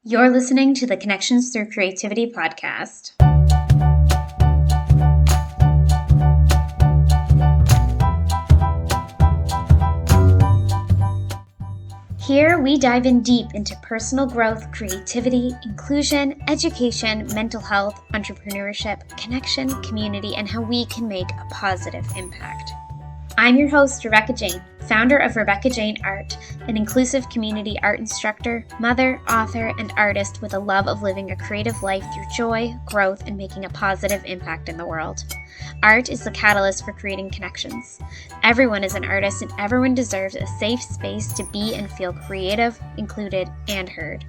You're listening to the Connections Through Creativity podcast. Here, we dive in deep into personal growth, creativity, inclusion, education, mental health, entrepreneurship, connection, community, and how we can make a positive impact. I'm your host, Rebecca Jane, founder of Rebecca Jane Art, an inclusive community art instructor, mother, author, and artist with a love of living a creative life through joy, growth, and making a positive impact in the world. Art is the catalyst for creating connections. Everyone is an artist, and everyone deserves a safe space to be and feel creative, included, and heard.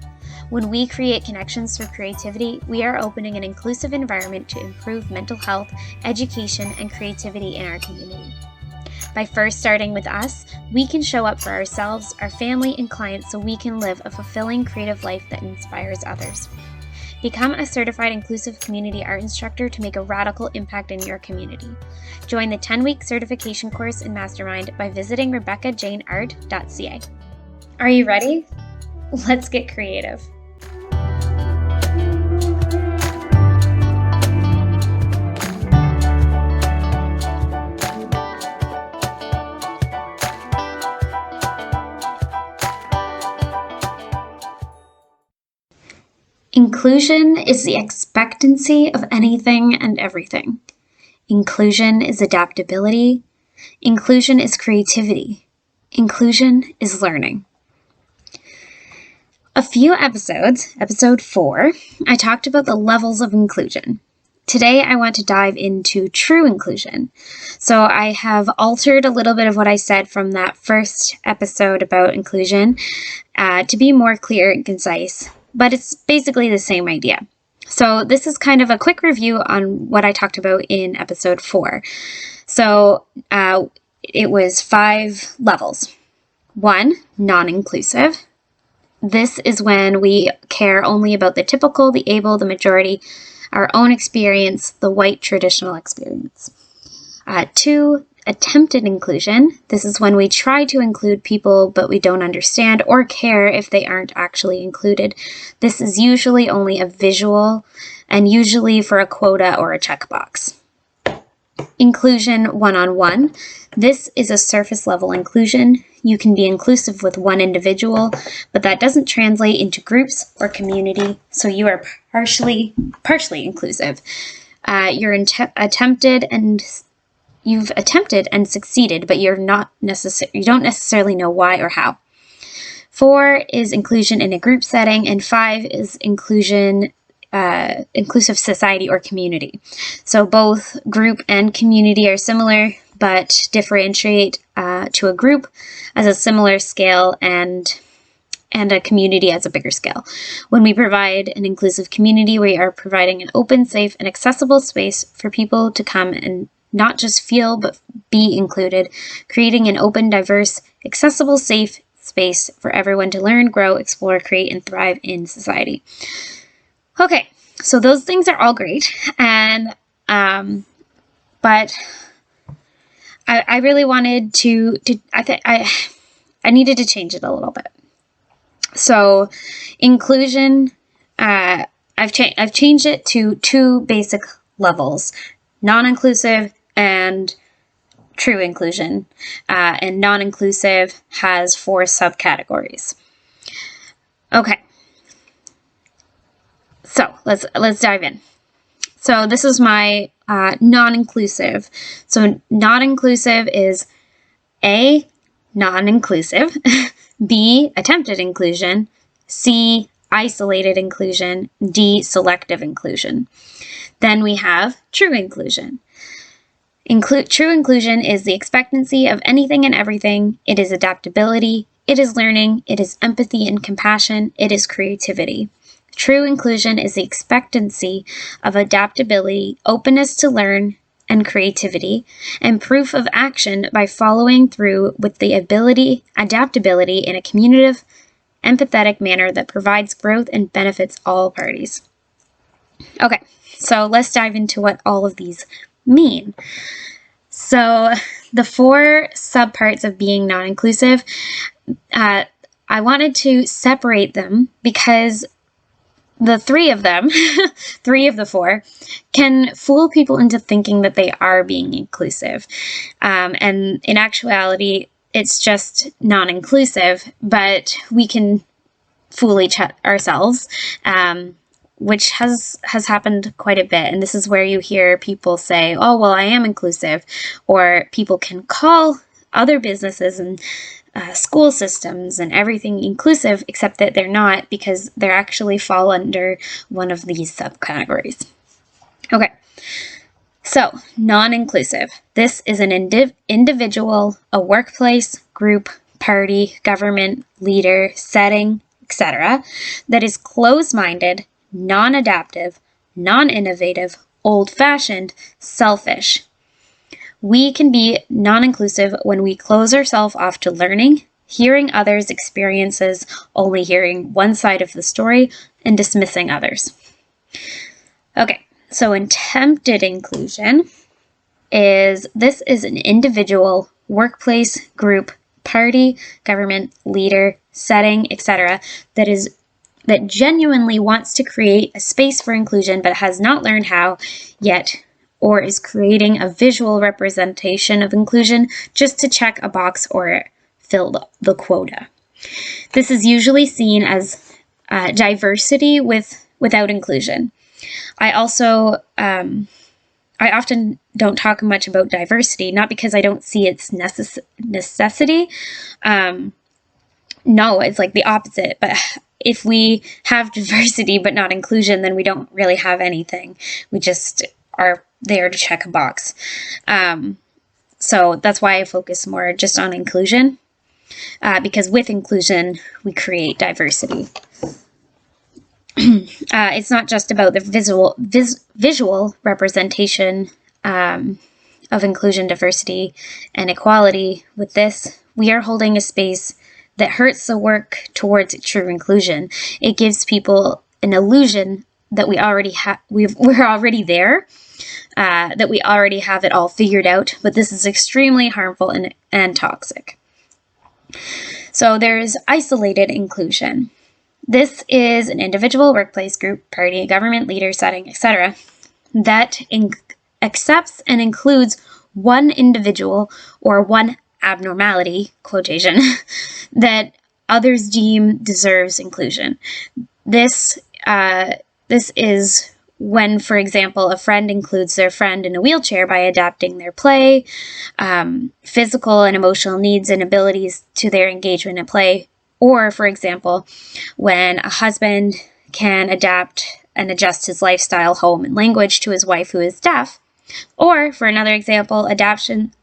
When we create connections through creativity, we are opening an inclusive environment to improve mental health, education, and creativity in our community. By first starting with us, we can show up for ourselves, our family, and clients so we can live a fulfilling creative life that inspires others. Become a certified inclusive community art instructor to make a radical impact in your community. Join the 10-week certification course and mastermind by visiting RebeccaJaneArt.ca. Are you ready? Let's get creative. Inclusion is the expectancy of anything and everything. Inclusion is adaptability. Inclusion is creativity. Inclusion is learning. A few episodes, episode 4, I talked about the levels of inclusion. Today, I want to dive into true inclusion. So I have altered a little bit of what I said from that first episode about inclusion to be more clear and concise. But it's basically the same idea. So this is kind of a quick review on what I talked about in episode 4. So it was 5 levels. 1, non-inclusive. This is when we care only about the typical, the able, the majority, our own experience, the white traditional experience. 2, attempted inclusion. This is when we try to include people, but we don't understand or care if they aren't actually included. This is usually only a visual and usually for a quota or a checkbox. Inclusion one-on-one. This is a surface level inclusion. You can be inclusive with one individual, but that doesn't translate into groups or community, so you are partially inclusive. You've attempted and succeeded, but you don't necessarily know why or how. 4 is inclusion in a group setting, and 5 is inclusive society or community. So both group and community are similar, but differentiate to a group as a similar scale and a community as a bigger scale. When we provide an inclusive community, we are providing an open, safe, and accessible space for people to come and not just feel, but be included, creating an open, diverse, accessible, safe space for everyone to learn, grow, explore, create, and thrive in society. Okay, so those things are all great, and but I really wanted I needed to change it a little bit. So inclusion, I've changed it to 2 basic levels: non-inclusive and true inclusion. And non-inclusive has 4 subcategories. Okay. So let's dive in. So this is my non-inclusive. So non-inclusive is A, non-inclusive, B, attempted inclusion, C, isolated inclusion, D, selective inclusion. Then we have true inclusion. True inclusion is the expectancy of anything and everything. It is adaptability. It is learning. It is empathy and compassion. It is creativity. True inclusion is the expectancy of adaptability, openness to learn, and creativity, and proof of action by following through with the adaptability in a communicative, empathetic manner that provides growth and benefits all parties. Okay, so let's dive into what all of these mean. So the 4 subparts of being non-inclusive, I wanted to separate them because the three of them, three of the four, can fool people into thinking that they are being inclusive. And in actuality, it's just non-inclusive, but we can fool ourselves, which has happened quite a bit. And this is where you hear people say, oh, well, I am inclusive, or people can call other businesses and school systems and everything inclusive, except that they're not, because they actually fall under one of these subcategories. Okay, so non-inclusive. This is an individual, a workplace, group, party, government, leader, setting, etc., that is closed-minded, non-adaptive, non-innovative, old-fashioned, selfish. We can be non-inclusive when we close ourselves off to learning, hearing others' experiences, only hearing one side of the story, and dismissing others. Okay, so attempted inclusion is an individual, workplace, group, party, government, leader, setting, etc., that genuinely wants to create a space for inclusion but has not learned how yet, or is creating a visual representation of inclusion just to check a box or fill the quota. This is usually seen as diversity without inclusion. I often don't talk much about diversity, not because I don't see its necessity. No, it's like the opposite. But if we have diversity but not inclusion, then we don't really have anything. We just are there to check a box. So that's why I focus more just on inclusion, because with inclusion, we create diversity. It's not just about the visual representation of inclusion, diversity, and equality. With this, we are holding a space that hurts the work towards true inclusion. It gives people an illusion that we already we're already there, that we already have it all figured out, but this is extremely harmful and toxic. So there's isolated inclusion. This is an individual, workplace, group, party, government, leader, setting, etc., that accepts and includes one individual or one abnormality, quotation, that others deem deserves inclusion. This is when, for example, a friend includes their friend in a wheelchair by adapting their play, physical and emotional needs and abilities to their engagement in play. Or, for example, when a husband can adapt and adjust his lifestyle, home, and language to his wife who is deaf. Or, for another example, adaptions,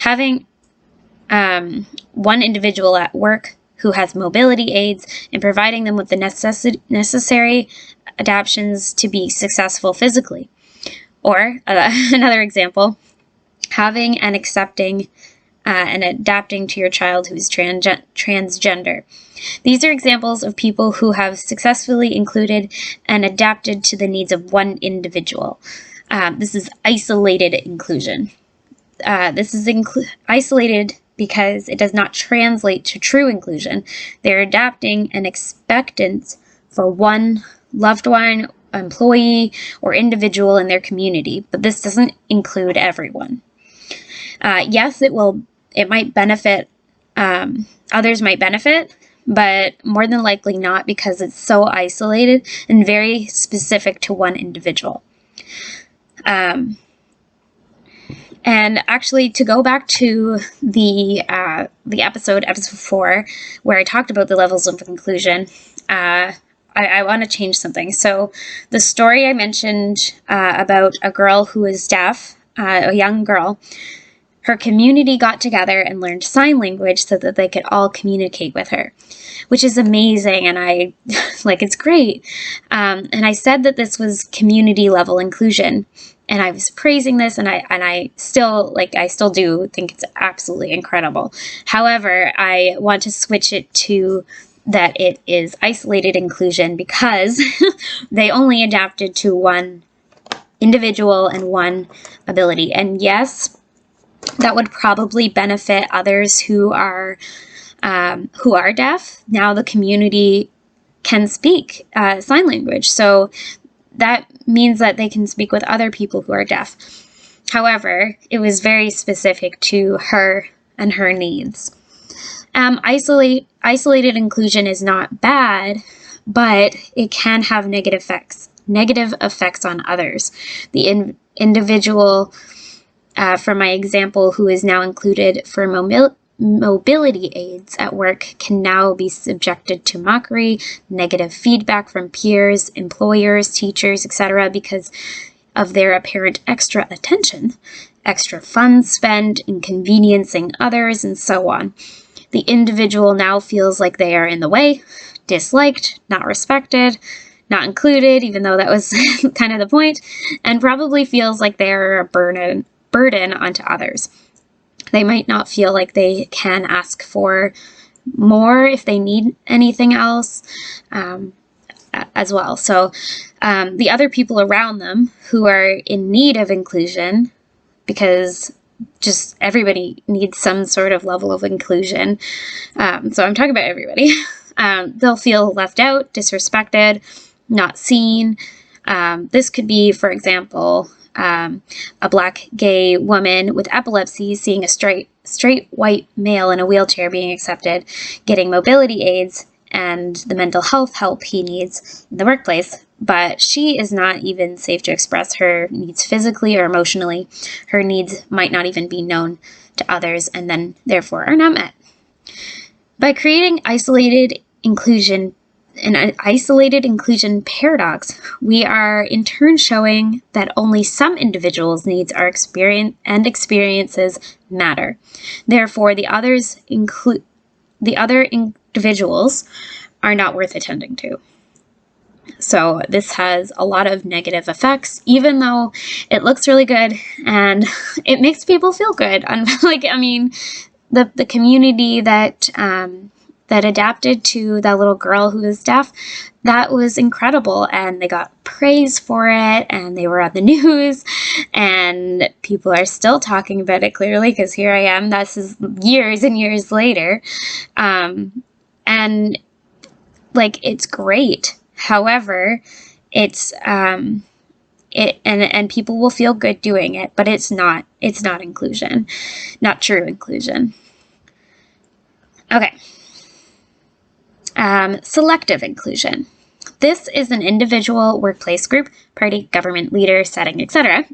having one individual at work who has mobility aids and providing them with the necessary adaptations to be successful physically. Or, another example, having and accepting and adapting to your child who is transgender. These are examples of people who have successfully included and adapted to the needs of one individual. This is isolated inclusion. This is isolated because it does not translate to true inclusion. They're adapting and expectant for one loved one, employee, or individual in their community, but this doesn't include everyone. Yes, it might benefit, others might benefit, but more than likely not, because it's so isolated and very specific to one individual. And actually, to go back to the episode 4, where I talked about the levels of inclusion, I want to change something. So the story I mentioned about a girl who is deaf, a young girl, her community got together and learned sign language so that they could all communicate with her, which is amazing, and it's great. And I said that this was community level inclusion, and I was praising this, and I still do think it's absolutely incredible. However, I want to switch it to that it is isolated inclusion because they only adapted to one individual and one ability. And yes, that would probably benefit others who are deaf. Now the community can speak sign language. So that means that they can speak with other people who are deaf. However, it was very specific to her and her needs. Isolated inclusion is not bad, but it can have negative effects on others. The individual, for my example, who is now included for mobility aids at work can now be subjected to mockery, negative feedback from peers, employers, teachers, etc. because of their apparent extra attention, extra funds spent, inconveniencing others, and so on. The individual now feels like they are in the way, disliked, not respected, not included, even though that was kind of the point, and probably feels like they are a burden onto others. They might not feel like they can ask for more if they need anything else as well. So the other people around them who are in need of inclusion, because just everybody needs some sort of level of inclusion. So I'm talking about everybody. They'll feel left out, disrespected, not seen. This could be, for example, a Black gay woman with epilepsy seeing a straight white male in a wheelchair being accepted, getting mobility aids and the mental health help he needs in the workplace, but she is not even safe to express her needs physically or emotionally. Her needs might not even be known to others and then therefore are not met. By creating an isolated inclusion paradox, we are in turn showing that only some individuals' needs are experiences matter. Therefore, the other individuals are not worth attending to. So this has a lot of negative effects, even though it looks really good and it makes people feel good. The community that adapted to that little girl who was deaf, that was incredible, and they got praise for it, and they were on the news, and people are still talking about it, clearly, because here I am, this is years and years later, and it's great. However, it's and people will feel good doing it, but it's not inclusion, not true inclusion. Okay. Selective inclusion. This is an individual, workplace, group, party, government, leader, setting, etc.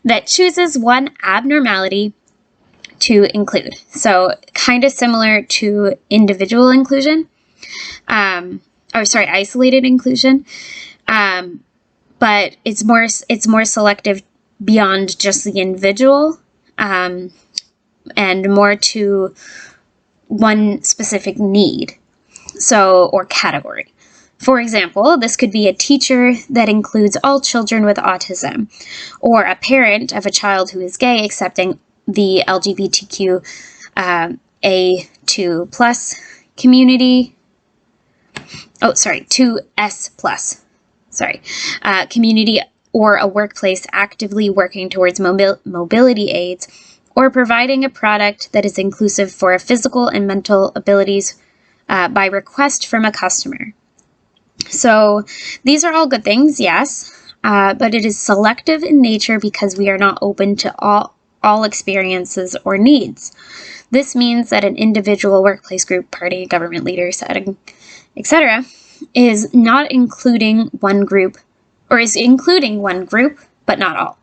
that chooses one abnormality to include. So kind of similar to individual inclusion. Isolated inclusion. But it's more selective beyond just the individual, and more to one specific need. Or category. For example, this could be a teacher that includes all children with autism, or a parent of a child who is gay accepting the LGBTQ A2 plus community. 2S plus. Community, or a workplace actively working towards mobility aids, or providing a product that is inclusive for physical and mental abilities by request from a customer. So these are all good things, yes, but it is selective in nature because we are not open to all experiences or needs. This means that an individual, workplace, group, party, government, leader, setting, etc. is not including one group, or is including one group, but not all,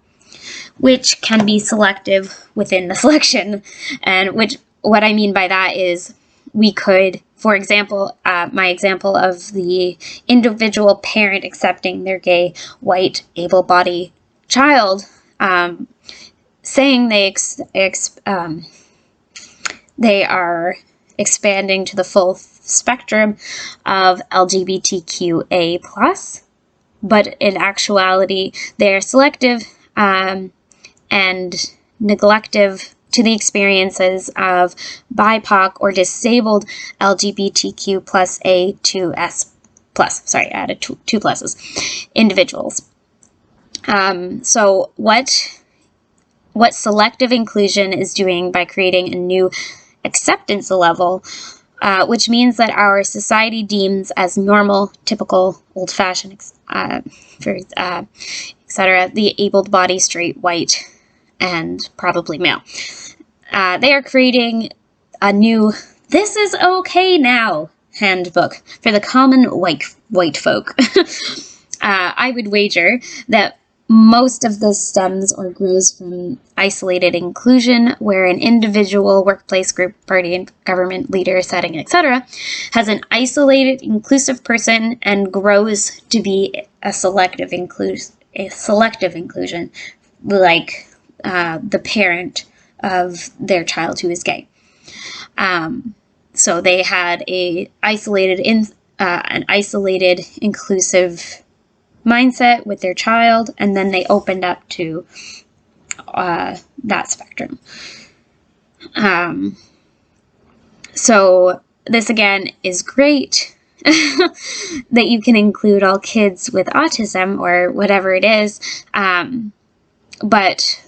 which can be selective within the selection. And what I mean by that is we could, for example, my example of the individual parent accepting their gay, white, able-bodied child, saying they are expanding to the full spectrum of LGBTQA+, but in actuality, they are selective and neglective to the experiences of BIPOC or disabled LGBTQ plus A2S plus, I added two pluses, individuals. So what selective inclusion is doing by creating a new acceptance level which means that our society deems as normal, typical, old-fashioned, etc., the able-bodied, straight, white, and probably male. They are creating a new "This is okay now" handbook for the common white folk. I would wager that most of this stems or grows from isolated inclusion, where an individual, workplace, group, party, and government leader, setting, etc., has an isolated, inclusive person and grows to be a selective inclusion, like the parent of their child who is gay. So they had an isolated, inclusive mindset with their child, and then they opened up to that spectrum. So this again is great that you can include all kids with autism or whatever it is, but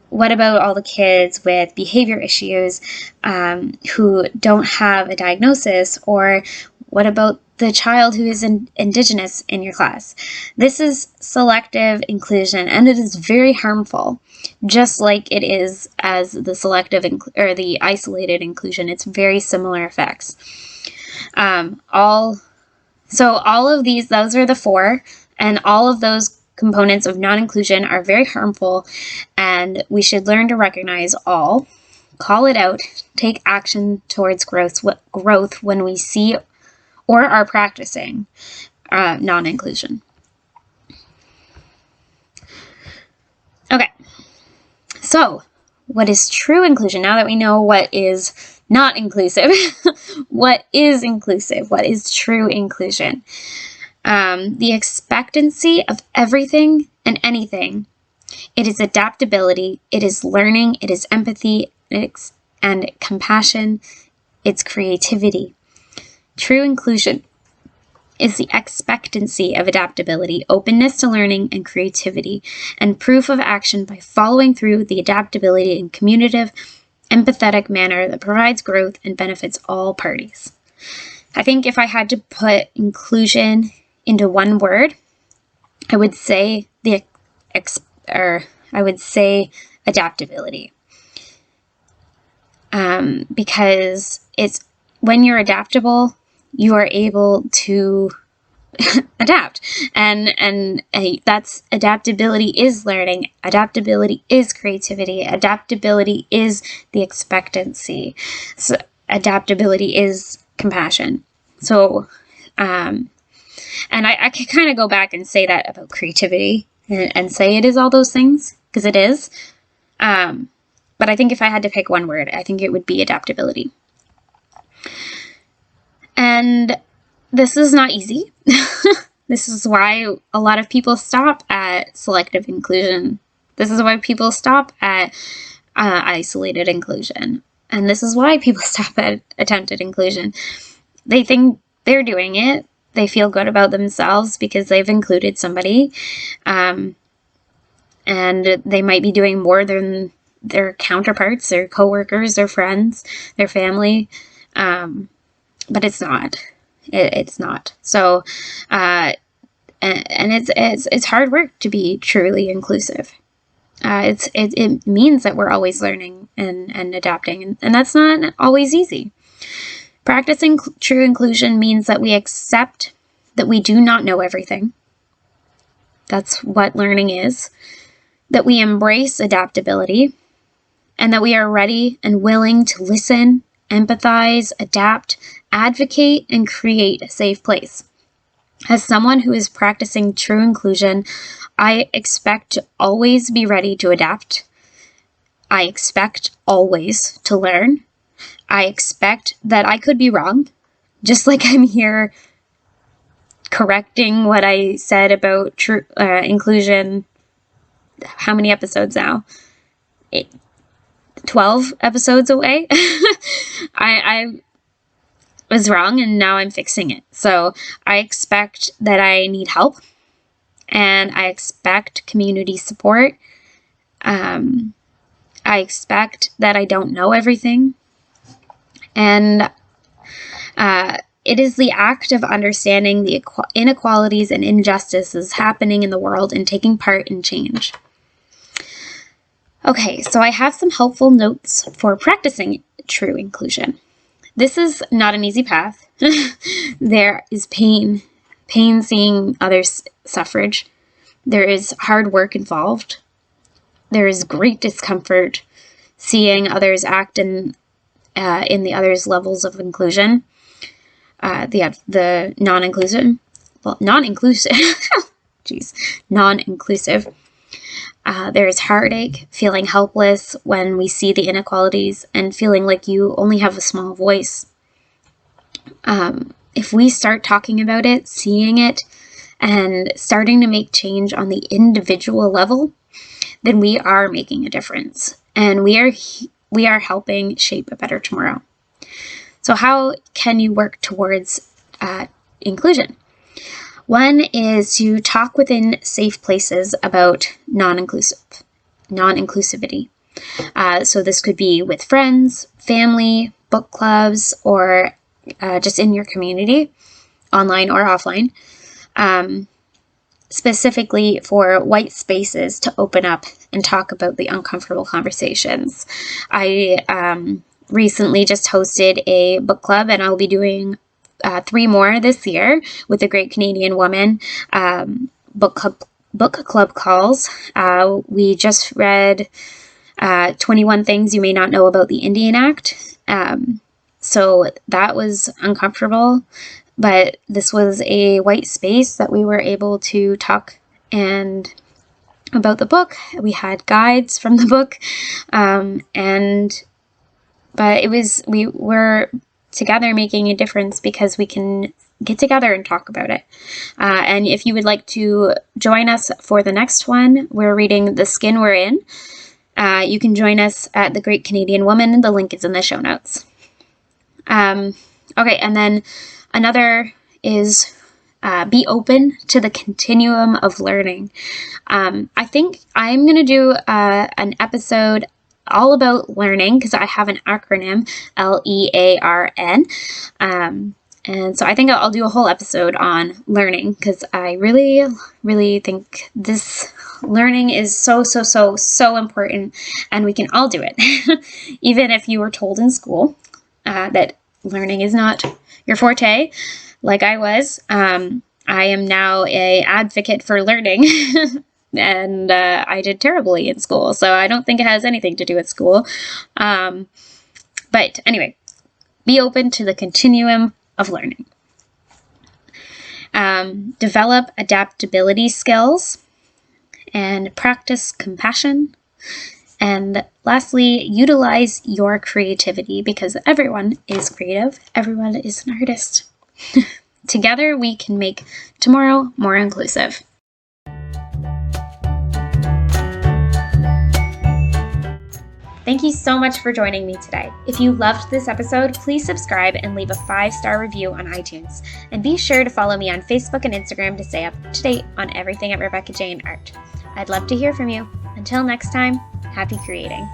what about all the kids with behavior issues who don't have a diagnosis? Or what about the child who is Indigenous in your class? This is selective inclusion, and it is very harmful, just like it is as the selective or the isolated inclusion. It's very similar effects. All of these, those are the four, and all of those components of non-inclusion are very harmful, and we should learn to recognize all, call it out, take action towards growth when we see or are practicing non-inclusion. Okay, so what is true inclusion? Now that we know what is not inclusive, what is inclusive? What is true inclusion? The expectancy of everything and anything. It is adaptability, it is learning, it is empathy, and compassion, it's creativity. True inclusion is the expectancy of adaptability, openness to learning and creativity, and proof of action by following through the adaptability in communicative, empathetic manner that provides growth and benefits all parties. I think if I had to put inclusion into one word, I would say adaptability. Because it's when you're adaptable, you are able to adapt, and that's adaptability is learning, adaptability is creativity, adaptability is the expectancy, so adaptability is compassion. So and I can kind of go back and say that about creativity and say it is all those things, because it is. But I think if I had to pick one word, I think it would be adaptability. And this is not easy. This is why a lot of people stop at selective inclusion. This is why people stop at isolated inclusion. And this is why people stop at attempted inclusion. They think they're doing it. They feel good about themselves because they've included somebody. And they might be doing more than their counterparts, their coworkers, their friends, their family. But it's not. It's not. So, and it's hard work to be truly inclusive. It means that we're always learning and adapting, and that's not always easy. Practicing true inclusion means that we accept that we do not know everything. That's what learning is. That we embrace adaptability, and that we are ready and willing to listen, empathize, adapt, advocate, and create a safe place. As someone who is practicing true inclusion, I expect to always be ready to adapt. I expect always to learn. I expect that I could be wrong, just like I'm here correcting what I said about true inclusion. How many episodes now? 12 episodes away. I was wrong, and now I'm fixing it. So I expect that I need help, and I expect community support. I expect that I don't know everything, and It is the act of understanding the inequalities and injustices happening in the world and taking part in change. Okay, so I have some helpful notes for practicing true inclusion. This is not an easy path. There is pain seeing others' suffrage. There is hard work involved. There is great discomfort seeing others act in the others' levels of inclusion. The non-inclusive, non-inclusive. There is heartache, feeling helpless when we see the inequalities and feeling like you only have a small voice. If we start talking about it, seeing it, and starting to make change on the individual level, then we are making a difference, and we are helping shape a better tomorrow. So how can you work towards inclusion? One is to talk within safe places about non-inclusivity. So this could be with friends, family, book clubs, or just in your community, online or offline. Specifically for white spaces to open up and talk about the uncomfortable conversations. I recently just hosted a book club, and I'll be doing 3 more this year with a great Canadian woman. Book club calls. We just read 21 Things You May Not Know About the Indian Act. So that was uncomfortable, but this was a white space that we were able to talk and about the book. We had guides from the book, but we were together making a difference because we can get together and talk about it. And if you would like to join us for the next one, we're reading The Skin We're In. You can join us at The Great Canadian Woman. The link is in the show notes. Okay, and then another is be open to the continuum of learning. I think I'm going to do an episode all about learning because I have an acronym, LEARN. And so I think I'll do a whole episode on learning because I really, really think this learning is so important, and we can all do it. Even if you were told in school that learning is not your forte, like I was, I am now an advocate for learning. And I did terribly in school, so I don't think it has anything to do with school. But anyway, be open to the continuum of learning. Develop adaptability skills and practice compassion. And lastly, utilize your creativity because everyone is creative. Everyone is an artist. Together, we can make tomorrow more inclusive. Thank you so much for joining me today. If you loved this episode, please subscribe and leave a 5-star review on iTunes. And be sure to follow me on Facebook and Instagram to stay up to date on everything at Rebecca Jane Art. I'd love to hear from you. Until next time, happy creating.